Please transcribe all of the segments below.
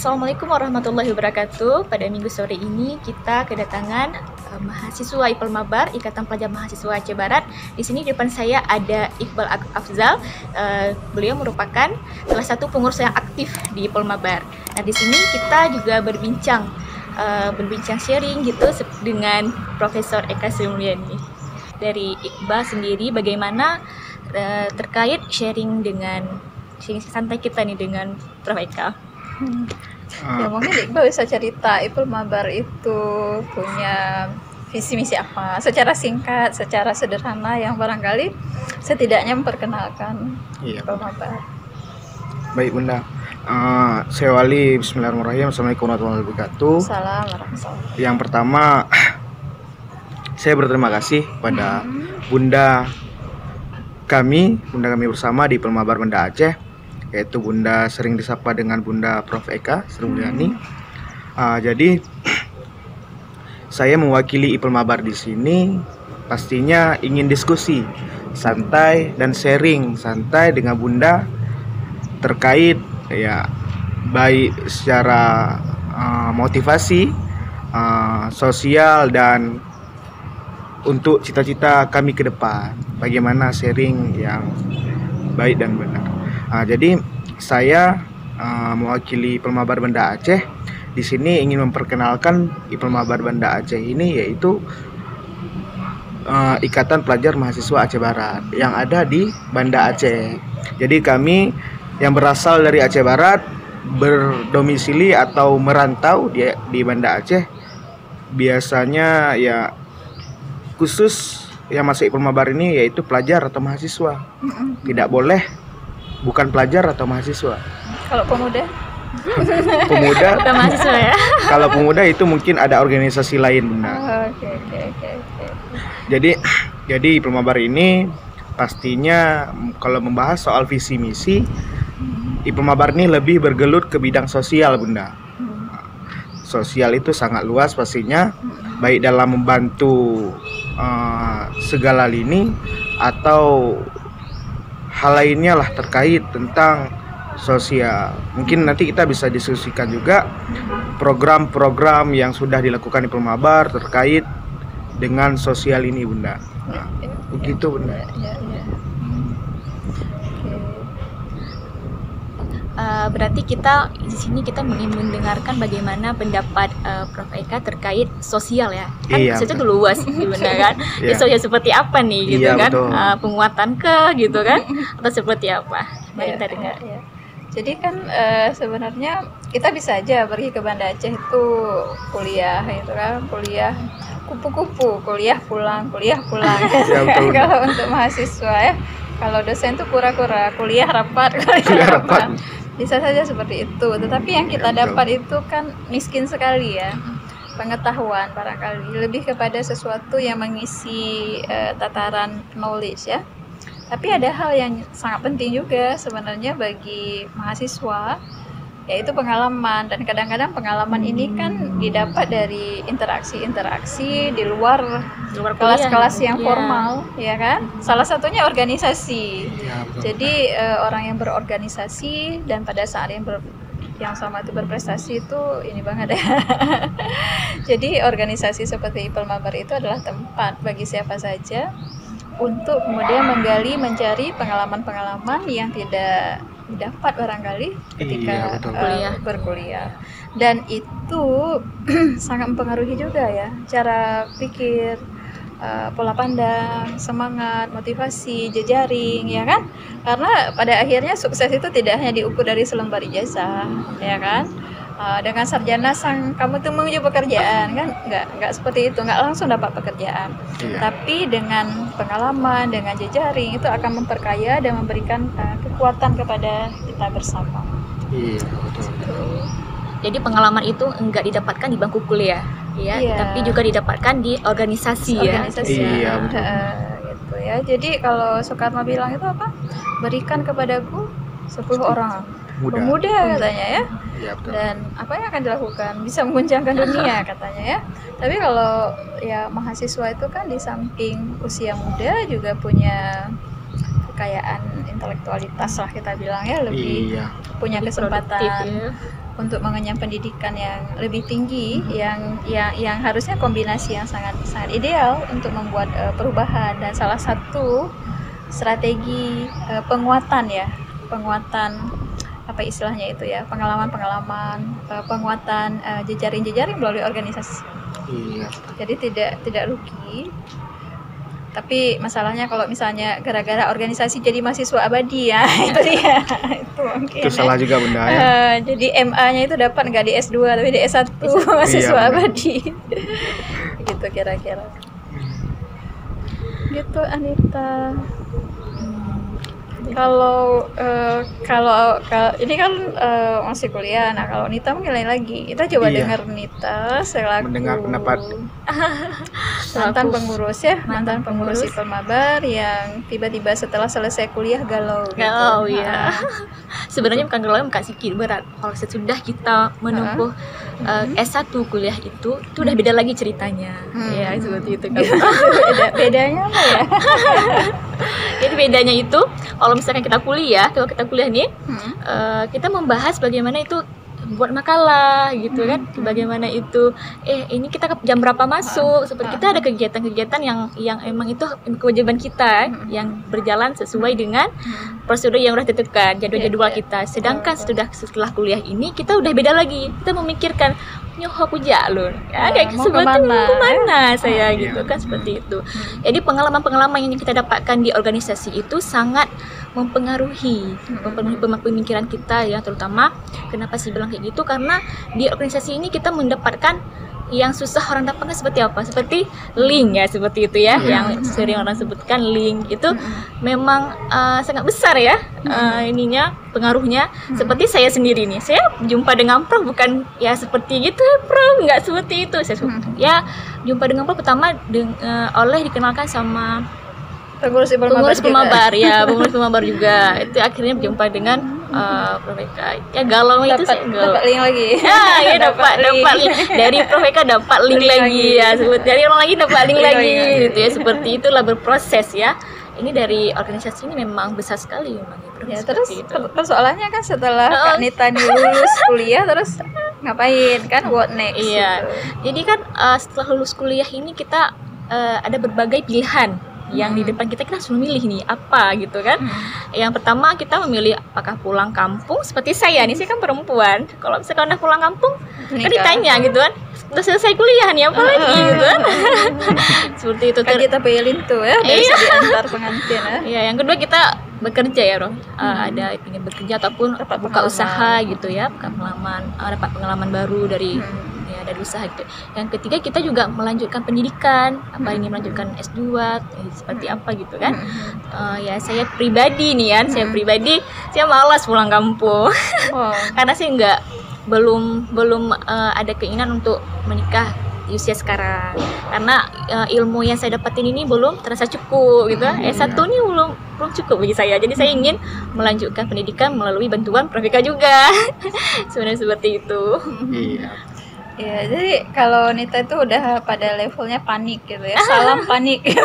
Assalamualaikum warahmatullahi wabarakatuh. Pada minggu sore ini kita kedatangan mahasiswa IPL Mabar, Ikatan Pelajar Mahasiswa Aceh Barat. Di sini di depan saya ada Iqbal Afzal. Beliau merupakan salah satu pengurus yang aktif di IPL Mabar. Nah, di sini kita juga berbincang sharing gitu dengan Profesor Eka Sri Mulyani. Dari Iqbal sendiri, bagaimana terkait sharing santai kita nih dengan Prof Eka? Ya mungkin Iqbal bisa cerita IPL Mabar itu punya visi misi apa secara singkat, secara sederhana yang barangkali setidaknya memperkenalkan IPL Mabar. Baik Bunda, saya Wali, bismillahirrahmanirrahim. Assalamualaikum warahmatullahi wabarakatuh. Assalamualaikum. Yang pertama, saya berterima kasih pada Bunda kami bersama di IPL Mabar Banda Aceh, yaitu Bunda sering disapa dengan Bunda Prof Eka Sri Mulyani. Jadi saya mewakili IPL Mabar di sini pastinya ingin diskusi santai dan sharing santai dengan Bunda terkait ya baik secara motivasi, sosial, dan untuk cita-cita kami ke depan, bagaimana sharing yang baik dan benar. Jadi saya mewakili IPL Mabar Banda Aceh di sini ingin memperkenalkan IPL Mabar Banda Aceh ini, yaitu Ikatan Pelajar Mahasiswa Aceh Barat yang ada di Banda Aceh. Jadi kami yang berasal dari Aceh Barat berdomisili atau merantau di Banda Aceh, biasanya ya khusus yang masuk IPL Mabar ini yaitu pelajar atau mahasiswa. Tidak boleh bukan pelajar atau mahasiswa. Kalau pemuda Bukan mahasiswa ya. Kalau pemuda itu mungkin ada organisasi lain, Bunda. Oke. Jadi IPL Mabar ini pastinya kalau membahas soal visi misi, IPL Mabar ini lebih bergelut ke bidang sosial, Bunda. Sosial itu sangat luas pastinya, baik dalam membantu segala lini atau hal lainnya lah terkait tentang sosial. Mungkin nanti kita bisa diskusikan juga program-program yang sudah dilakukan IPL Mabar terkait dengan sosial ini, Bunda. Begitu, Bunda. Berarti kita di sini ingin mendengarkan bagaimana pendapat Prof Eka terkait sosial ya. Kan sosial itu luas gimana kan? Ya, sosial seperti apa nih gitu kan? Penguatan gitu kan? Atau seperti apa? Mari kita dengar. Jadi kan sebenarnya kita bisa aja pergi ke Banda Aceh itu kuliah gitu kan, kuliah kupu-kupu, kuliah pulang. Kalau untuk mahasiswa ya, kalau dosen tuh kura-kura, kuliah rapat. Bisa saja seperti itu, tetapi yang kita dapat itu kan miskin sekali ya, pengetahuan barangkali lebih kepada sesuatu yang mengisi tataran knowledge ya. Tapi ada hal yang sangat penting juga sebenarnya bagi mahasiswa, yaitu pengalaman. Dan kadang-kadang pengalaman ini kan didapat dari interaksi di luar kelas-kelas yang formal, ya kan? Salah satunya organisasi. Jadi orang yang berorganisasi dan pada saat yang sama itu berprestasi itu ini banget ya. Jadi organisasi seperti IPL Mabar itu adalah tempat bagi siapa saja untuk kemudian mencari pengalaman-pengalaman yang tidak didapat barangkali ketika berkuliah. Dan itu sangat mempengaruhi juga ya cara pikir, pola pandang, semangat, motivasi, jejaring, ya kan? Karena pada akhirnya sukses itu tidak hanya diukur dari selembar ijazah, ya kan? dengan sarjana kamu tuh menuju pekerjaan kan, nggak seperti itu, nggak langsung dapat pekerjaan. Tapi dengan pengalaman, dengan jejaring itu akan memperkaya dan memberikan kekuatan kepada kita bersama. Iya, betul. Jadi pengalaman itu enggak didapatkan di bangku kuliah, ya, tapi juga didapatkan di organisasi ya. Iya, betul. Gitu ya. Jadi kalau Soekarno bilang itu apa? Berikan kepadaku 10 orang pemuda katanya ya. Iya, betul. Dan apa yang akan dilakukan? Bisa mengguncangkan dunia katanya ya. Tapi kalau ya mahasiswa itu kan di samping usia muda juga punya kekayaan intelektualitas lah kita bilang ya, lebih punya kesempatan untuk mengenyam pendidikan yang lebih tinggi, yang harusnya kombinasi yang sangat ideal untuk membuat perubahan. Dan salah satu strategi penguatan apa istilahnya itu ya, pengalaman penguatan jejaring melalui organisasi. Jadi tidak rugi. Tapi masalahnya kalau misalnya gara-gara organisasi jadi mahasiswa abadi ya, itu dia. Itu mungkin. Itu salah juga Bunda ya. Jadi MA-nya itu dapat nggak di S2 tapi di S1 mahasiswa abadi. Gitu kira-kira. Gitu Anita. Kalau ini kan masih kuliah. Nah, kalau Nita menilai lagi, kita coba dengar Nita selaku mendengar pendapat mantan pengurus Ipelmabar yang tiba-tiba setelah selesai kuliah galau. Ya. Sebenarnya bukan galau, bukan sedikit berat. Kalau sesudah kita menempuh S1 kuliah itu udah beda lagi ceritanya. Ya, seperti itu kan. Bedanya apa ya? Jadi bedanya itu kalau misalkan kita kuliah nih, kita membahas bagaimana itu buat makalah gitu kan, bagaimana itu ini kita jam berapa masuk, seperti kita ada kegiatan-kegiatan yang emang itu kewajiban kita yang berjalan sesuai dengan prosedur yang udah ditentukan, jadwal kita. Sedangkan setelah kuliah ini kita udah beda lagi, kita memikirkan nyoh aku jalur kayak sebetulnya kemana saya gitu kan, seperti itu. Jadi pengalaman yang kita dapatkan di organisasi itu sangat mempengaruhi pemikiran kita ya, terutama kenapa sih bilang kayak gitu, karena di organisasi ini kita mendapatkan yang susah orang dapatkan seperti apa, seperti link ya, seperti itu ya, yang sering orang sebutkan link itu memang sangat besar ya, ininya pengaruhnya. Seperti saya sendiri nih, saya jumpa dengan Prof bukan ya seperti gitu ya Prof, nggak seperti itu. Saya ya jumpa dengan Prof pertama oleh dikenalkan sama pengurus Ipelmabar ya, pengurus Ipelmabar juga. Itu akhirnya berjumpa dengan Prof Eka. Ya galau itu sih dapat link lagi. Ya dapat link dari Prof Eka, dapat link lagi ya. Dari orang lagi dapat link lagi gitu ya. Seperti itulah berproses ya. Ini dari organisasi ini memang besar sekali memang ya. Terus persoalannya kan setelah Kak Nita lulus kuliah terus ngapain kan, what next? Iya. Gitu. Jadi kan setelah lulus kuliah ini kita ada berbagai pilihan yang di depan kita harus memilih nih apa gitu kan. Yang pertama kita memilih apakah pulang kampung, seperti saya nih, saya kan perempuan. Kalau misalkan udah pulang kampung kan ditanya gitu kan, udah selesai kuliah nih apa lagi gitu kan. Seperti itu kan kita pilih tuh ya dari segi antar pengantin ya. Iya, yang kedua kita bekerja ya Bro. Ada ingin bekerja ataupun buka usaha gitu ya, dapat pengalaman baru dari usaha gitu. Yang ketiga kita juga melanjutkan pendidikan, ini melanjutkan S2 seperti apa gitu kan. Ya saya pribadi nih kan, saya malas pulang kampung. Karena saya belum ada keinginan untuk menikah di usia sekarang, karena ilmu yang saya dapatin ini belum terasa cukup gitu. S1 ini belum cukup bagi saya, jadi saya ingin melanjutkan pendidikan melalui bantuan Prof Eka juga. Sebenarnya seperti itu. Iya. Ya, jadi kalau Nita itu udah pada levelnya panik gitu ya, salam panik gitu.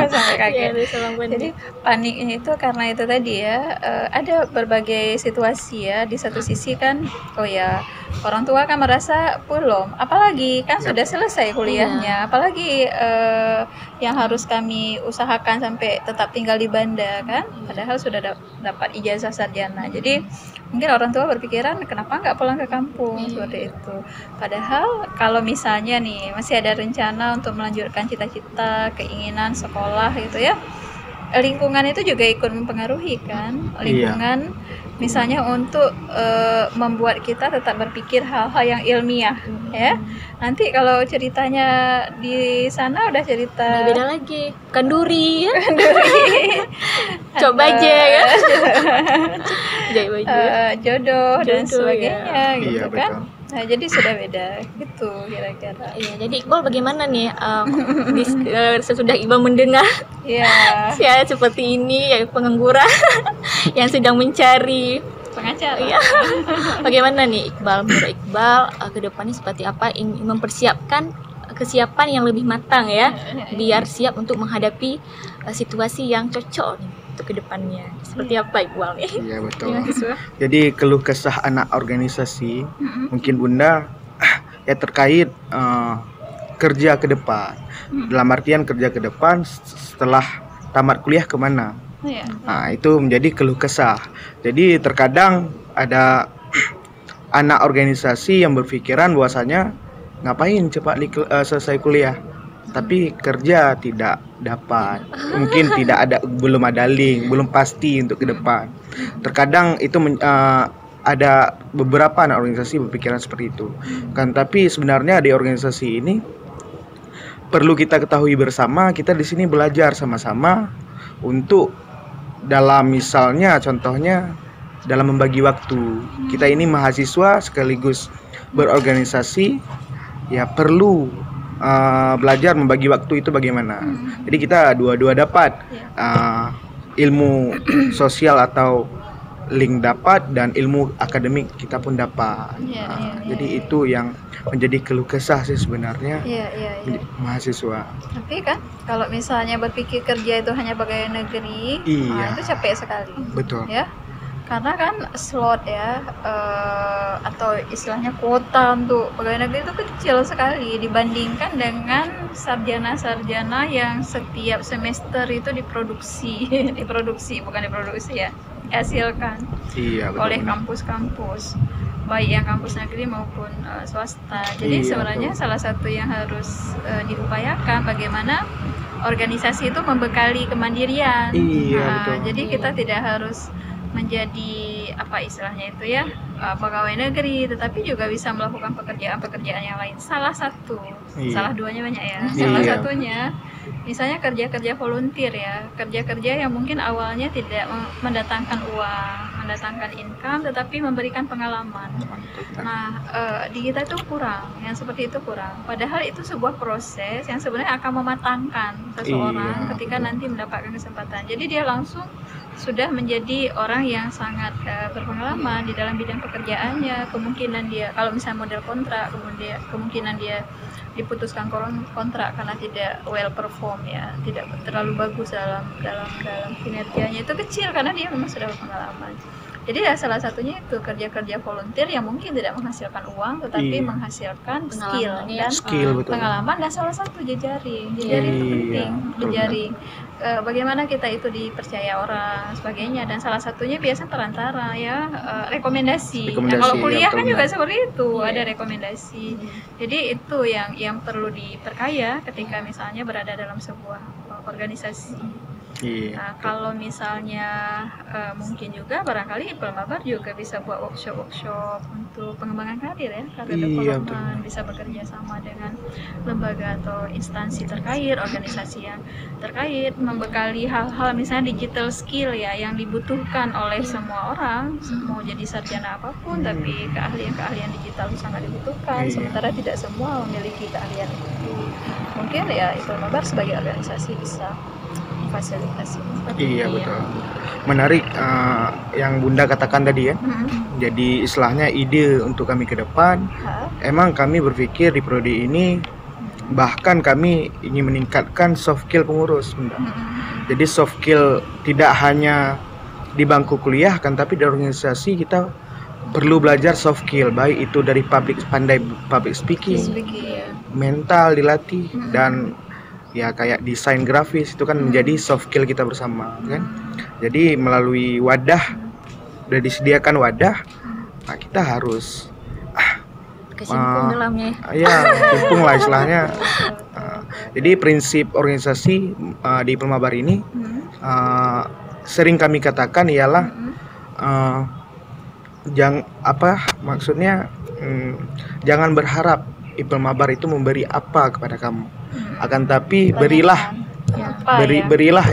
Sampai kaget. Jadi paniknya itu karena itu tadi ya, ada berbagai situasi ya. Di satu sisi kan, orang tua kan merasa belum, apalagi kan sudah selesai kuliahnya, apalagi yang harus kami usahakan sampai tetap tinggal di Banda kan, padahal sudah dapat ijazah sarjana. Jadi mungkin orang tua berpikiran kenapa nggak pulang ke kampung seperti itu. Padahal kalau misalnya nih masih ada rencana untuk melanjutkan cita-cita, keinginan sekolah gitu ya, lingkungan itu juga ikut mempengaruhi kan. Lingkungan misalnya untuk membuat kita tetap berpikir hal-hal yang ilmiah, ya. Nanti kalau ceritanya di sana udah cerita beda lagi, kenduri ya. coba aja ya. Jodoh dan Jodoh, sebagainya gitu Iya, kan. betul. Nah, jadi sudah beda gitu kira-kira. Iya, jadi Iqbal bagaimana nih sesudah Iqbal mendengar Iya, ya seperti ini ya pengangguran yang sedang mencari pengacara. Iya. Bagaimana nih Iqbal, menurut Iqbal ke depannya seperti apa, ingin mempersiapkan kesiapan yang lebih matang ya, biar siap untuk menghadapi situasi yang cocok nih untuk ke depannya. Seperti apa Iqbal nih? Iya, betul. Mahasiswa. Jadi keluh kesah anak organisasi mungkin Bunda ya terkait kerja ke depan. Dalam artian kerja ke depan setelah tamat kuliah kemana? Iya. Nah, itu menjadi keluh kesah. Jadi terkadang ada anak organisasi yang berpikiran bahwasanya ngapain cepat selesai kuliah, tapi kerja tidak dapat, mungkin belum ada link, belum pasti untuk ke depan. Terkadang itu ada beberapa anak organisasi berpikiran seperti itu kan, tapi sebenarnya di organisasi ini perlu kita ketahui bersama, kita di sini belajar sama-sama untuk dalam misalnya contohnya dalam membagi waktu. Kita ini mahasiswa sekaligus berorganisasi, ya perlu belajar membagi waktu itu bagaimana. Jadi kita dua-dua dapat ilmu sosial atau link dapat, dan ilmu akademik kita pun dapat. Jadi itu yang menjadi keluh kesah sih sebenarnya mahasiswa. Tapi kan kalau misalnya berpikir kerja itu hanya pegawai negeri, Iya. itu capek sekali. Betul. Ya, karena kan slot ya atau istilahnya kuota untuk pegawai negeri itu kecil sekali dibandingkan dengan sarjana-sarjana yang setiap semester itu diproduksi dihasilkan Iya, betul. oleh kampus-kampus, baik yang kampus negeri maupun swasta. Jadi Iya, sebenarnya betul. salah satu yang harus diupayakan bagaimana organisasi itu membekali kemandirian. Iya, betul. Jadi kita tidak harus menjadi apa istilahnya itu ya pegawai negeri, tetapi juga bisa melakukan pekerjaan-pekerjaan yang lain. Salah duanya banyak ya. Salah Iya. satunya misalnya kerja-kerja volunteer ya, kerja-kerja yang mungkin awalnya tidak mendatangkan uang, mendatangkan income, tetapi memberikan pengalaman. Nah, di kita itu kurang, yang seperti itu kurang. Padahal itu sebuah proses yang sebenarnya akan mematangkan seseorang ketika nanti mendapatkan kesempatan. Jadi dia langsung sudah menjadi orang yang sangat berpengalaman di dalam bidang pekerjaannya. Kemungkinan dia, kalau misalnya model kontrak, kemungkinan dia diputuskan kontrak karena tidak well perform ya, tidak terlalu bagus dalam kinerjanya, itu kecil karena dia memang sudah berpengalaman. Jadi ya salah satunya itu kerja-kerja volunteer yang mungkin tidak menghasilkan uang, tetapi menghasilkan skill dan pengalaman, dan salah satu jejaring itu penting. Jejaring bagaimana kita itu dipercaya orang sebagainya, dan salah satunya biasa perantara ya, rekomendasi. Nah, kalau kuliah kan juga seperti itu, ada rekomendasi. Jadi itu yang perlu diperkaya ketika misalnya berada dalam sebuah organisasi. Nah, kalau misalnya mungkin juga barangkali Pelmabar juga bisa buat workshop untuk pengembangan karir ya, karir development, bisa bekerja sama dengan lembaga atau instansi terkait, organisasi yang terkait, membekali hal-hal misalnya digital skill ya yang dibutuhkan oleh semua orang, mau jadi sarjana apapun, tapi keahlian digital sangat dibutuhkan, sementara tidak semua memiliki keahlian itu. Mungkin ya Pelmabar sebagai organisasi bisa fasilitasi. Iya, betul. Menarik yang Bunda katakan tadi ya. Jadi istilahnya ide untuk kami ke depan. Emang kami berpikir di prodi ini bahkan kami ingin meningkatkan soft skill pengurus, Bunda. Jadi soft skill tidak hanya di bangku kuliah kan, tapi di organisasi kita perlu belajar soft skill, baik itu dari pandai public speaking, mental dilatih, dan ya kayak desain grafis itu kan menjadi soft skill kita bersama kan. Jadi melalui wadah, udah disediakan wadah, nah kita harus kesimpung dalamnya. Ya, kesimpung lah istilahnya. Jadi prinsip organisasi di Pelmabar ini sering kami katakan ialah maksudnya jangan berharap Ipelmabar itu memberi apa kepada kamu, akan tapi berilah berilah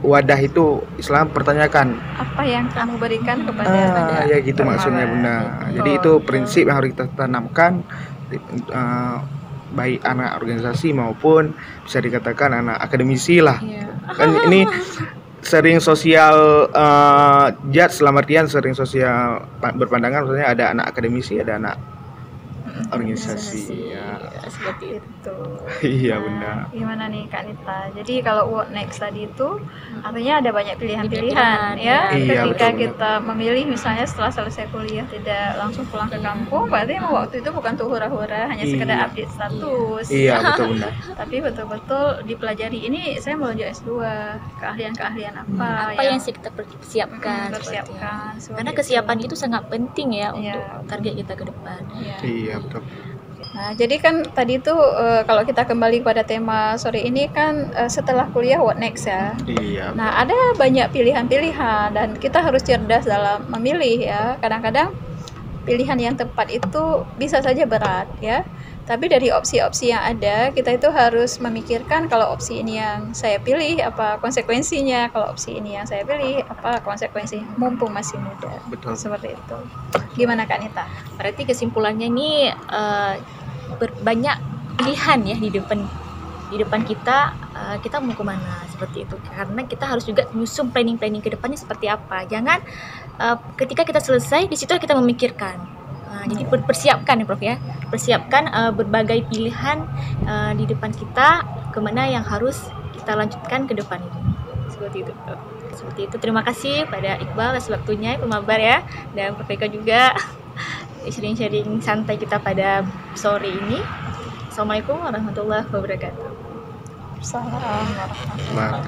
wadah itu. Islam pertanyakan apa yang kamu berikan kepada ya gitu maksudnya Bunda. Jadi itu prinsip yang harus kita tanamkan, baik anak organisasi maupun bisa dikatakan anak akademisi lah. Kan ini sering sosial judge, dalam artian sering sosial berpandangan, maksudnya ada anak akademisi, ada anak organisasi ya. Seperti itu. Iya Bunda. Gimana nih Kak Nita? Jadi kalau what next tadi itu artinya ada banyak pilihan-pilihan ya. Iya, Ketika betul, kita memilih misalnya setelah selesai kuliah tidak langsung pulang ke kampung, berarti emang waktu itu bukan tuh hura-hura hanya sekedar update status. Iya betul Bunda. Tapi betul-betul dipelajari, ini saya mau lanjut S2, keahlian-keahlian apa yang kita persiapkan. Karena kesiapan itu sangat penting ya untuk target kita ke depan. Iya betul. Nah, jadi kan tadi tuh kalau kita kembali pada tema sore ini kan setelah kuliah what next ya. Iya. Nah, ada banyak pilihan-pilihan dan kita harus cerdas dalam memilih ya. Kadang-kadang pilihan yang tepat itu bisa saja berat ya. Tapi dari opsi-opsi yang ada, kita itu harus memikirkan kalau opsi ini yang saya pilih apa konsekuensinya, kalau opsi ini yang saya pilih apa konsekuensi, mumpung masih muda. Betul. Seperti itu. Gimana Kak Nita? Berarti kesimpulannya ini banyak pilihan ya di depan kita, kita mau kemana seperti itu. Karena kita harus juga nyusun planning ke depannya seperti apa. Jangan ketika kita selesai di situ kita memikirkan. Jadi persiapkan ya Prof ya. Persiapkan berbagai pilihan di depan kita, kemana yang harus kita lanjutkan ke depan itu. Seperti itu. Seperti itu. Terima kasih pada Iqbal atas waktunya, Pemabar ya, dan Prof Eka juga sharing-sharing santai kita pada sore ini. Assalamualaikum warahmatullahi wabarakatuh. Assalamualaikum warahmatullahi wabarakatuh.